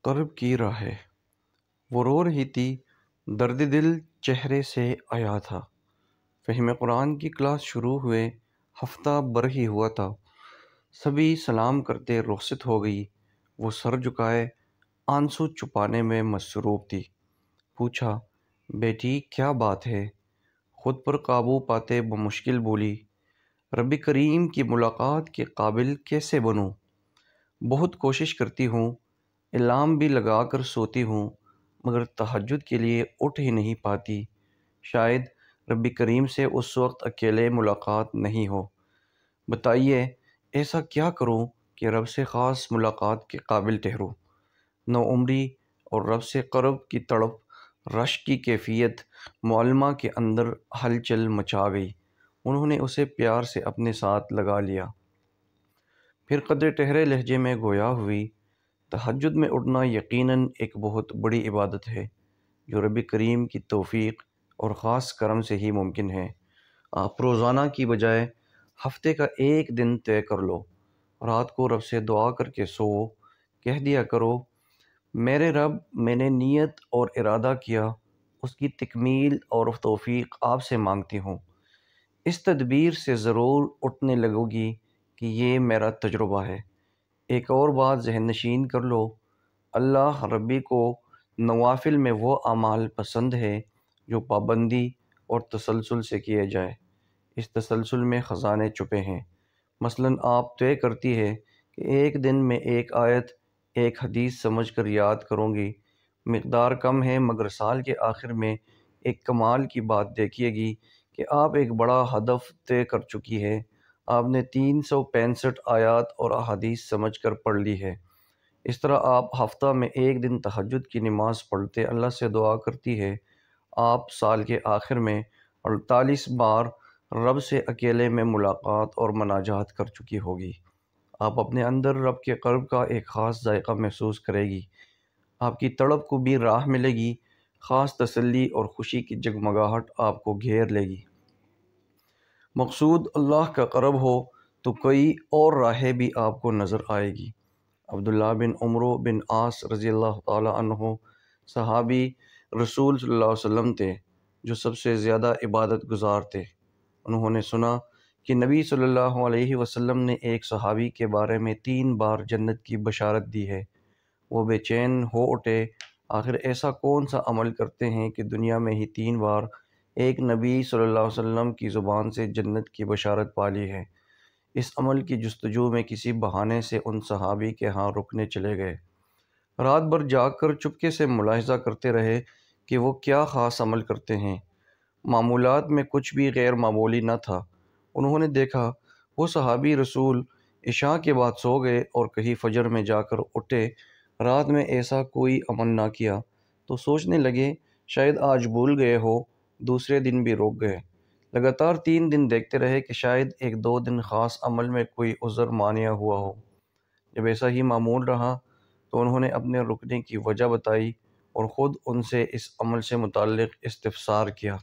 قرب کی راہیں۔ وہ رو رہی تھی، درد دل چہرے سے آیا تھا۔ فہم قرآن کی کلاس شروع ہوئے ہفتہ بھر ہی ہوا تھا۔ سبھی سلام کرتے رخصت ہو گئی۔ وہ سر جھکائے آنسو چھپانے میں مصروف تھی۔ پوچھا، بیٹی کیا بات ہے؟ خود پر قابو پاتے بمشکل بولی، رب کریم کی ملاقات کے قابل کیسے بنوں؟ بہت کوشش کرتی ہوں، الارم بھی لگا کر سوتی ہوں، مگر تہجد کے لیے اٹھ ہی نہیں پاتی۔ شاید رب کریم سے اس وقت اکیلے ملاقات نہیں ہو۔ بتائیے ایسا کیا کروں کہ رب سے خاص ملاقات کے قابل ٹھہروں؟ نوعمری اور رب سے قرب کی تڑپ، رشک کی کیفیت معلمہ کے اندر ہلچل مچا گئی۔ انہوں نے اسے پیار سے اپنے ساتھ لگا لیا۔ پھر قدر ٹھہرے لہجے میں گویا ہوئی، تہجد میں اٹھنا یقیناً ایک بہت بڑی عبادت ہے جو رب کریم کی توفیق اور خاص کرم سے ہی ممکن ہے۔ آپ روزانہ کی بجائے ہفتے کا ایک دن طے کر لو۔ رات کو رب سے دعا کر کے سو، کہہ دیا کرو، میرے رب، میں نے نیت اور ارادہ کیا، اس کی تکمیل اور توفیق آپ سے مانگتی ہوں۔ اس تدبیر سے ضرور اٹھنے لگو گی کہ یہ میرا تجربہ ہے۔ ایک اور بات ذہن نشین کر لو، اللہ ربی کو نوافل میں وہ اعمال پسند ہے جو پابندی اور تسلسل سے کیے جائے۔ اس تسلسل میں خزانے چھپے ہیں۔ مثلاً آپ طے کرتی ہے کہ ایک دن میں ایک آیت، ایک حدیث سمجھ کر یاد کروں گی۔ مقدار کم ہے مگر سال کے آخر میں ایک کمال کی بات دیکھیے گی کہ آپ ایک بڑا ہدف طے کر چکی ہے۔ آپ نے 365 آیات اور احادیث سمجھ کر پڑھ لی ہے۔ اس طرح آپ ہفتہ میں ایک دن تہجد کی نماز پڑھتے اللہ سے دعا کرتی ہے، آپ سال کے آخر میں 48 بار رب سے اکیلے میں ملاقات اور مناجات کر چکی ہوگی۔ آپ اپنے اندر رب کے قرب کا ایک خاص ذائقہ محسوس کرے گی۔ آپ کی تڑپ کو بھی راہ ملے گی، خاص تسلی اور خوشی کی جگمگاہٹ آپ کو گھیر لے گی۔ مقصود اللہ کا قرب ہو تو کوئی اور راہیں بھی آپ کو نظر آئے گی۔ عبداللہ بن عمرو بن عاص رضی اللہ تعالی عنہ صحابی رسول صلی اللہ علیہ وسلم تھے جو سب سے زیادہ عبادت گزار تھے۔ انہوں نے سنا کہ نبی صلی اللہ علیہ وسلم نے ایک صحابی کے بارے میں 3 بار جنت کی بشارت دی ہے۔ وہ بے چین ہو اٹھے، آخر ایسا کون سا عمل کرتے ہیں کہ دنیا میں ہی 3 بار ایک نبی صلی اللہ علیہ وسلم کی زبان سے جنت کی بشارت پالی ہے؟ اس عمل کی جستجو میں کسی بہانے سے ان صحابی کے ہاں رکنے چلے گئے۔ رات بھر جاگ کر چپکے سے ملاحظہ کرتے رہے کہ وہ کیا خاص عمل کرتے ہیں۔ معمولات میں کچھ بھی غیر معمولی نہ تھا۔ انہوں نے دیکھا وہ صحابی رسول عشاء کے بعد سو گئے اور کہیں فجر میں جا کر اٹھے، رات میں ایسا کوئی عمل نہ کیا، تو سوچنے لگے شاید آج بھول گئے ہو، دوسرے دن بھی روک گئے۔ لگاتار 3 دن دیکھتے رہے کہ شاید 1-2 دن خاص عمل میں کوئی عذر مانع ہوا ہو۔ جب ایسا ہی معمول رہا تو انہوں نے اپنے رکنے کی وجہ بتائی اور خود ان سے اس عمل سے متعلق استفسار کیا۔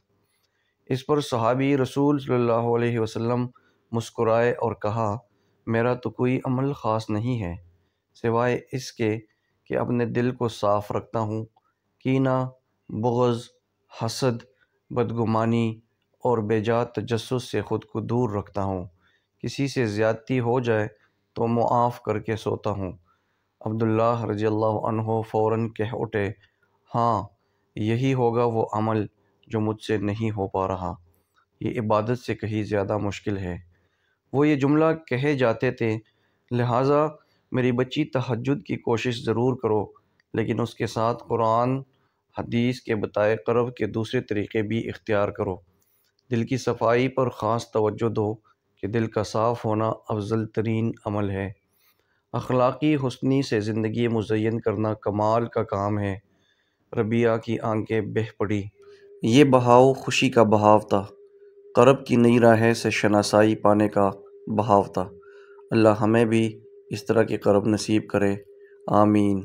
اس پر صحابی رسول صلی اللہ علیہ وسلم مسکرائے اور کہا، میرا تو کوئی عمل خاص نہیں ہے سوائے اس کے کہ اپنے دل کو صاف رکھتا ہوں، کینہ، بغض، حسد، بدگمانی اور بے جا تجسس سے خود کو دور رکھتا ہوں۔ کسی سے زیادتی ہو جائے تو معاف کر کے سوتا ہوں۔ عبداللہ رضی اللہ عنہ فوراً کہہ اٹھے، ہاں یہی ہوگا وہ عمل جو مجھ سے نہیں ہو پا رہا، یہ عبادت سے کہیں زیادہ مشکل ہے۔ وہ یہ جملہ کہے جاتے تھے، لہٰذا میری بچی تہجد کی کوشش ضرور کرو، لیکن اس کے ساتھ قرآن حدیث کے بتائے قرب کے دوسرے طریقے بھی اختیار کرو۔ دل کی صفائی پر خاص توجہ دو کہ دل کا صاف ہونا افضل ترین عمل ہے۔ اخلاقی حسنی سے زندگی مزین کرنا کمال کا کام ہے۔ ربیہ کی آنکھیں بہہ پڑی۔ یہ بہاؤ خوشی کا بہاؤ تھا، قرب کی نئی راہیں سے شناسائی پانے کا بہاؤ تھا۔ اللہ ہمیں بھی اس طرح کے قرب نصیب کرے، آمین۔